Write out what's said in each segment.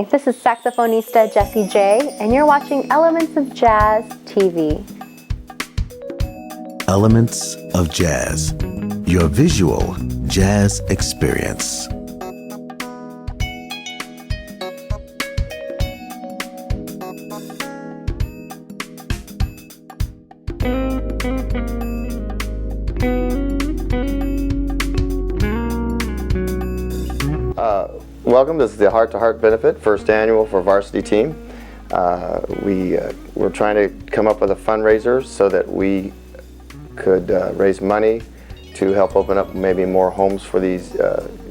This is saxophonista Jessie J, and you're watching Elements of Jazz TV. Elements of Jazz, your visual jazz experience. Welcome. This is the Heart to Heart benefit, first annual for Varsity Team. We're trying to come up with a fundraiser so that we could raise money to help open up maybe more homes for these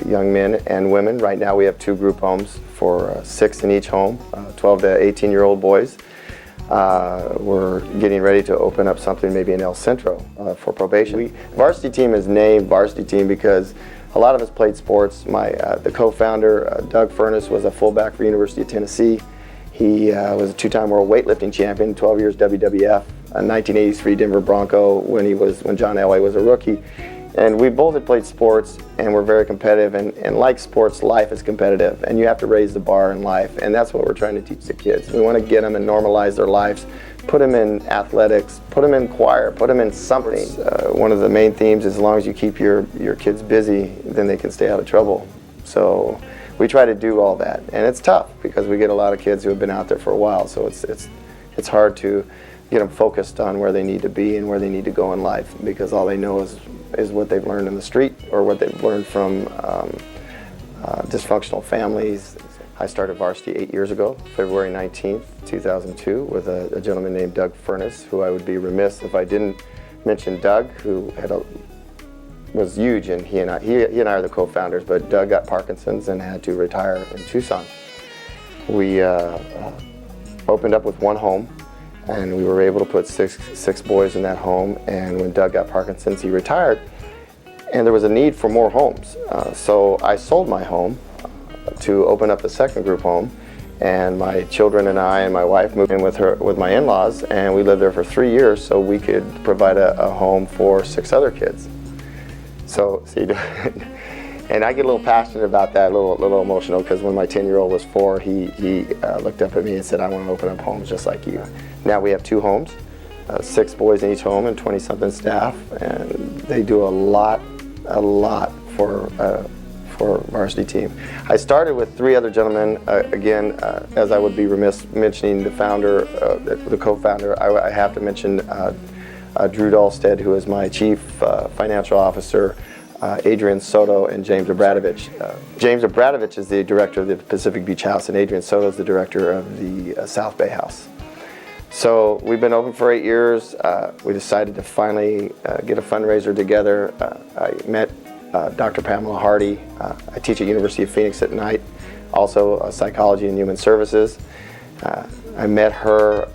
young men and women. Right now we have 2 group homes for 6 in each home, 12 to 18-year-old boys. We're getting ready to open up something maybe in El Centro for probation. Varsity Team is named Varsity Team because a lot of us played sports. The co-founder, Doug Furness, was a fullback for University of Tennessee. He was a 2-time world weightlifting champion, 12 years WWF, a 1983 Denver Bronco when John Elway was a rookie. And we both had played sports and we're very competitive, and like sports, life is competitive and you have to raise the bar in life, and that's what we're trying to teach the kids. We want to get them and normalize their lives, put them in athletics, put them in choir, put them in something. One of the main themes is as long as you keep your kids busy, then they can stay out of trouble. So we try to do all that, and it's tough because we get a lot of kids who have been out there for a while, so it's hard to get them focused on where they need to be and where they need to go in life, because all they know is what they've learned in the street or what they've learned from dysfunctional families. I started Varsity 8 years ago, February 19th, 2002, with a gentleman named Doug Furness, who I would be remiss if I didn't mention Doug, who was huge, and he and I are the co-founders, but Doug got Parkinson's and had to retire in Tucson. We opened up with 1 home, and we were able to put six boys in that home, and when Doug got Parkinson's, he retired, and there was a need for more homes. So I sold my home to open up a second group home, and my children and I and my wife moved in with my in-laws, and we lived there for 3 years so we could provide a home for 6 other kids. So and I get a little passionate about that, a little emotional, because when my 10-year-old was 4, he looked up at me and said, "I want to open up homes just like you." Now we have 2 homes, 6 boys in each home and 20-something staff, and they do a lot for Varsity Team. I started with 3 other gentlemen. Again, as I would be remiss mentioning the founder, the co-founder, I have to mention Drew Dahlstead, who is my chief financial officer, Adrian Soto, and James Abradovich. James Abradovich is the director of the Pacific Beach House, and Adrian Soto is the director of the South Bay House. So we've been open for 8 years. We decided to finally get a fundraiser together. I met Dr. Pamela Hardy. I teach at University of Phoenix at night, also psychology and human services. I met her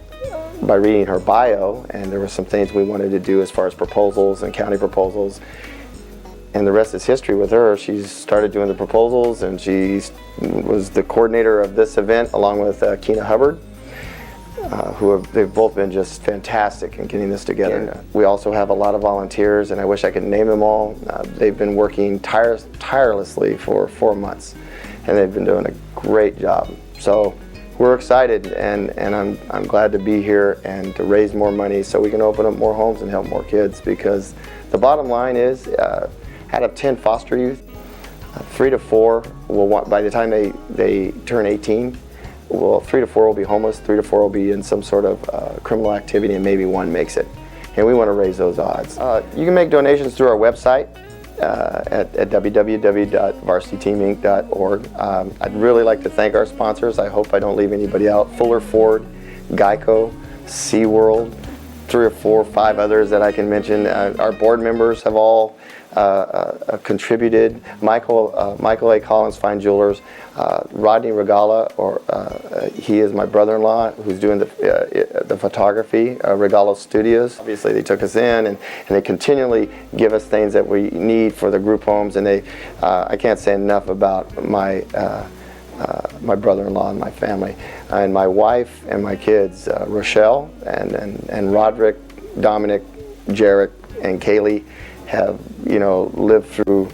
by reading her bio, and there were some things we wanted to do as far as proposals and county proposals. And the rest is history with her. She started doing the proposals, and she was the coordinator of this event along with Keena Hubbard, they've both been just fantastic in getting this together. We also have a lot of volunteers, and I wish I could name them all. They've been working tirelessly for 4 months, and they've been doing a great job. So we're excited, and I'm glad to be here and to raise more money so we can open up more homes and help more kids, because the bottom line is, out of 10 foster youth, 3 to 4 will want, by the time they turn 18, 3 to 4 will be homeless, 3 to 4 will be in some sort of criminal activity, and maybe 1 makes it. And we want to raise those odds. You can make donations through our website at www.varsityteaminc.org. I'd really like to thank our sponsors. I hope I don't leave anybody out. Fuller Ford, Geico, SeaWorld, 3 or 4 or 5 others that I can mention. Our board members have all contributed. Michael A. Collins, Fine Jewelers, Rodney Regala, he is my brother-in-law who's doing the photography, Regala Studios. Obviously they took us in, and they continually give us things that we need for the group homes, and I can't say enough about my brother-in-law and my family, and my wife and my kids, Rochelle and Roderick, Dominic, Jarek, and Kaylee have lived through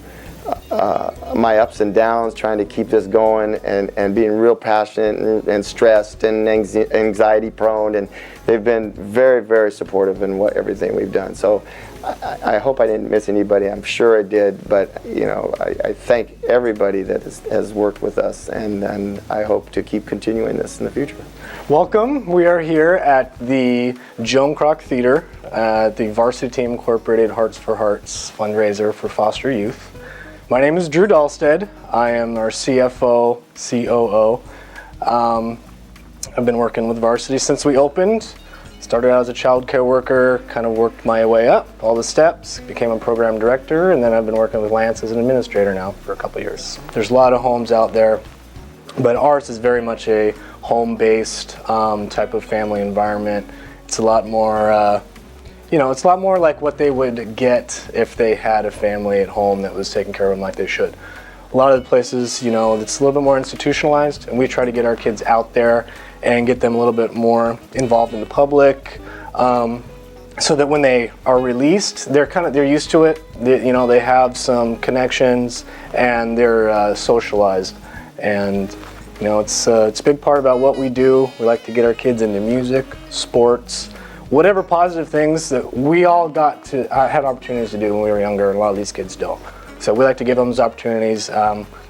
my ups and downs, trying to keep this going, and being real passionate and stressed and anxiety prone, and they've been very, very supportive in everything we've done. So I hope I didn't miss anybody. I'm sure I did, but I thank everybody that has worked with us, and I hope to keep continuing this in the future. Welcome. We are here at the Joan Kroc Theater at the Varsity Team Incorporated Hearts for Hearts fundraiser for foster youth. My name is Drew Dahlstead. I am our CFO, COO. I've been working with Varsity since we opened. Started out as a child care worker, kind of worked my way up all the steps, became a program director, and then I've been working with Lance as an administrator now for a couple of years. There's a lot of homes out there, but ours is very much a home-based type of family environment. It's a lot more, it's a lot more like what they would get if they had a family at home that was taking care of them like they should. A lot of the places, it's a little bit more institutionalized, and we try to get our kids out there and get them a little bit more involved in the public, so that when they are released, they're used to it. They have some connections and they're socialized, and it's a big part about what we do. We like to get our kids into music, sports, whatever positive things that we all had opportunities to do when we were younger, and a lot of these kids don't. So we like to give them those opportunities,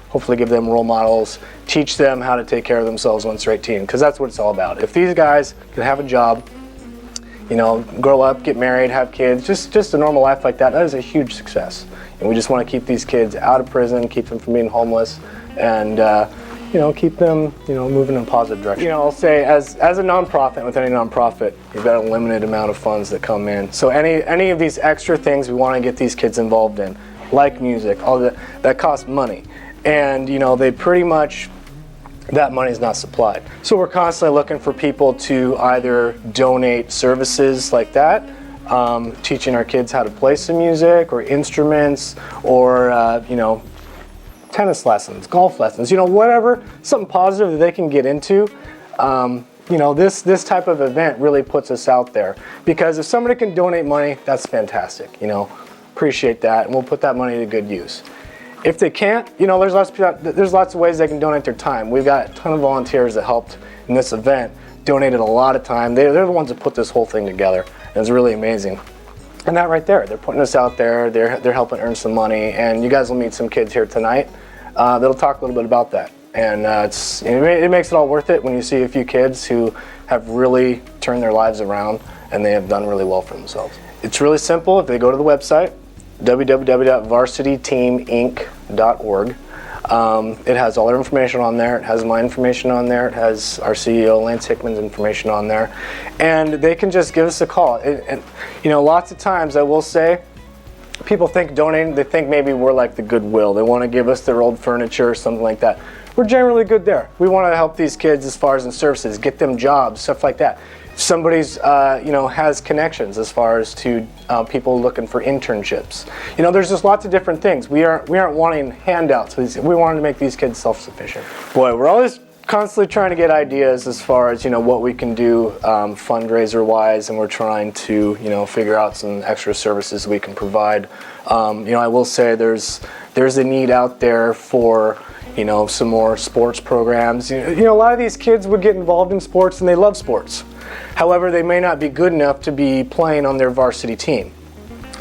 hopefully give them role models, teach them how to take care of themselves once they're 18, because that's what it's all about. If these guys can have a job, grow up, get married, have kids, just a normal life like that is a huge success. And we just want to keep these kids out of prison, keep them from being homeless, and keep them, moving in a positive direction. I'll say as a nonprofit, with any nonprofit, you've got a limited amount of funds that come in. So any of these extra things we want to get these kids involved in, like music, all that costs money. And they pretty much, that money's not supplied. So we're constantly looking for people to either donate services like that, teaching our kids how to play some music or instruments, or tennis lessons, golf lessons, whatever, something positive that they can get into. This type of event really puts us out there, because if somebody can donate money, that's fantastic. Appreciate that, and we'll put that money to good use. If they can't, there's lots of ways they can donate their time. We've got a ton of volunteers that helped in this event, donated a lot of time. They're the ones that put this whole thing together. It was really amazing. And that right there, they're putting us out there, they're helping earn some money, and you guys will meet some kids here tonight that'll talk a little bit about that. And it makes it all worth it when you see a few kids who have really turned their lives around and they have done really well for themselves. It's really simple. If they go to the website, www.varsityteaminc.org. It has all their information on there. It has my information on there. It has our CEO, Lance Hickman's information on there. And they can just give us a call. And lots of times I will say, people think donating, they think maybe we're like the Goodwill. They want to give us their old furniture or something like that. We're generally good there. We want to help these kids as far as in services, get them jobs, stuff like that. Somebody's has connections as far as to people looking for internships. There's just lots of different things. We aren't wanting handouts. We wanted to make these kids self-sufficient. Boy, we're always constantly trying to get ideas as far as what we can do fundraiser-wise, and we're trying to figure out some extra services we can provide. I will say there's a need out there for some more sports programs. A lot of these kids would get involved in sports and they love sports. However, they may not be good enough to be playing on their varsity team.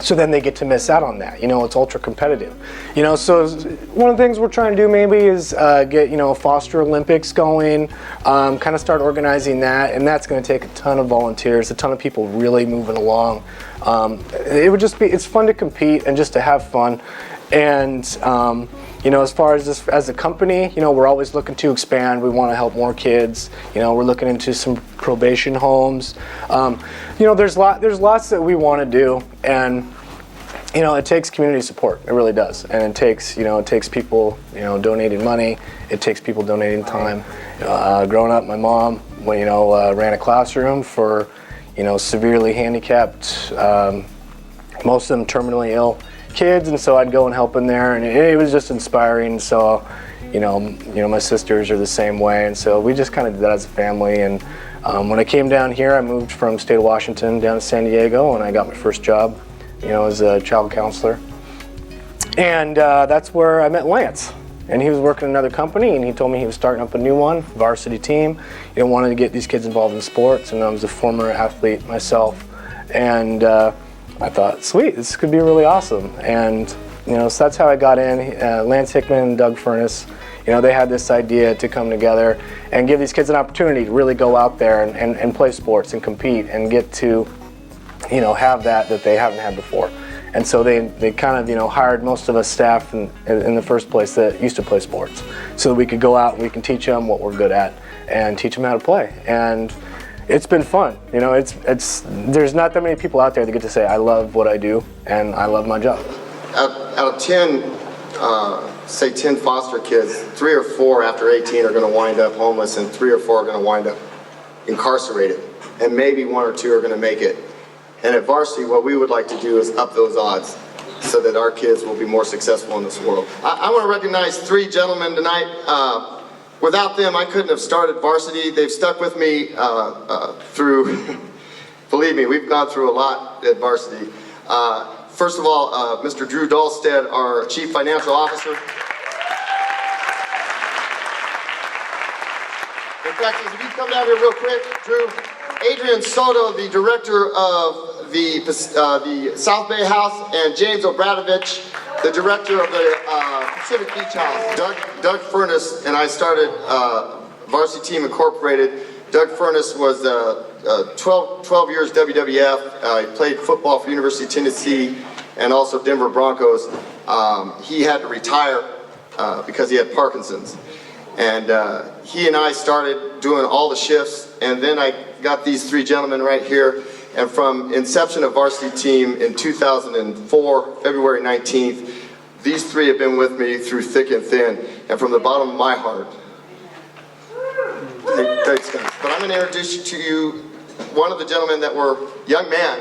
So then they get to miss out on that. It's ultra competitive. So one of the things we're trying to do maybe is get, foster Olympics going, kind of start organizing that, and that's going to take a ton of volunteers, a ton of people really moving along. It's fun to compete and just to have fun. And, as far as this, as a company, we're always looking to expand. We want to help more kids. We're looking into some probation homes. There's lots that we want to do, and it takes community support. It really does, and it takes people donating money. It takes people donating time. Growing up, my mom ran a classroom for severely handicapped, most of them terminally ill kids, and so I'd go and help in there, and it was just inspiring. So my sisters are the same way, and so we just kind of did that as a family. And when I came down here, I moved from state of Washington down to San Diego, and I got my first job as a child counselor. And that's where I met Lance. And he was working at another company, and he told me he was starting up a new one, Varsity Team. He wanted to get these kids involved in sports, and I was a former athlete myself. And I thought, sweet, this could be really awesome. And so that's how I got in. Lance Hickman and Doug Furness, they had this idea to come together and give these kids an opportunity to really go out there and play sports and compete and get to, have that they haven't had before. And so they kind of, hired most of us staff in the first place that used to play sports, so that we could go out and we can teach them what we're good at and teach them how to play. And it's been fun. There's not that many people out there that get to say, I love what I do and I love my job. Out of 10, say 10 foster kids, 3 or 4 after 18 are going to wind up homeless, and 3 or 4 are going to wind up incarcerated, and maybe 1 or 2 are going to make it. And at Varsity, what we would like to do is up those odds so that our kids will be more successful in this world. I want to recognize 3 gentlemen tonight. Without them, I couldn't have started Varsity. They've stuck with me through, believe me, we've gone through a lot at Varsity. First of all, Mr. Drew Dahlstead, our Chief Financial Officer. In fact, if you come down here real quick, Drew. Adrian Soto, the Director of the South Bay House, and James Obradovich, the Director of the Pacific Beach House. Doug Furness and I started Varsity Team Incorporated. Doug Furness was 12 years WWF. He played football for University of Tennessee and also Denver Broncos. He had to retire because he had Parkinson's. And he and I started doing all the shifts, and then I got these 3 gentlemen right here. And from inception of Varsity Team in 2004, February 19th, these 3 have been with me through thick and thin. And from the bottom of my heart, thanks guys. But I'm going to introduce to you one of the gentlemen that were young man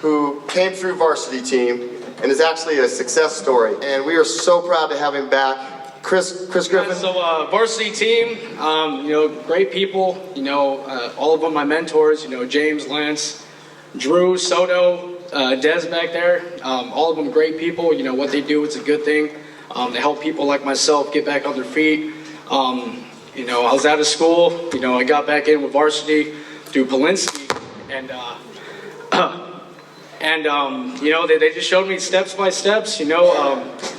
who came through Varsity Team and is actually a success story. And we are so proud to have him back. Chris Griffin. So Varsity Team, great people, all of them my mentors, James, Lance, Drew, Soto, Des back there, all of them great people. What they do, it's a good thing. They help people like myself get back on their feet. I was out of school, I got back in with Varsity through Polinsky, they just showed me steps by steps,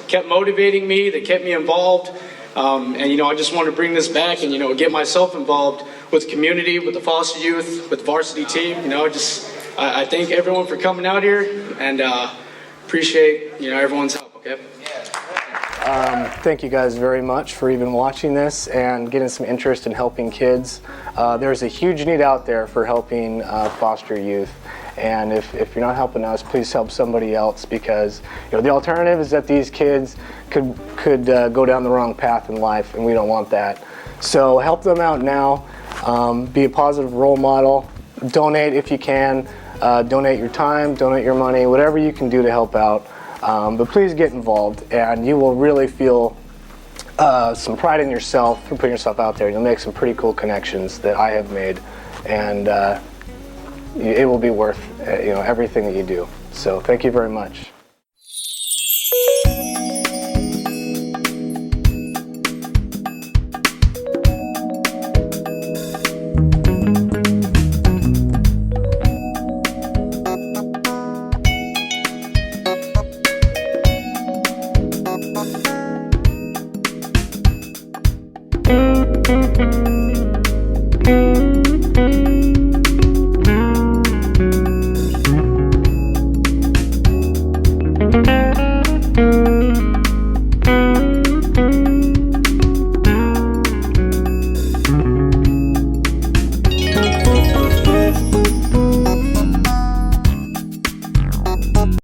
kept motivating me, they kept me involved, I just want to bring this back and, get myself involved with the community, with the foster youth, with the Varsity Team, I thank everyone for coming out here and appreciate, everyone's help, okay? Thank you guys very much for even watching this and getting some interest in helping kids. There's a huge need out there for helping foster youth. And if you're not helping us, please help somebody else, because the alternative is that these kids could go down the wrong path in life, and we don't want that. So help them out now. Be a positive role model. Donate if you can. Donate your time, donate your money, whatever you can do to help out. But please get involved, and you will really feel some pride in yourself for putting yourself out there. You'll make some pretty cool connections that I have made, and it will be worth everything that you do. So thank you very much.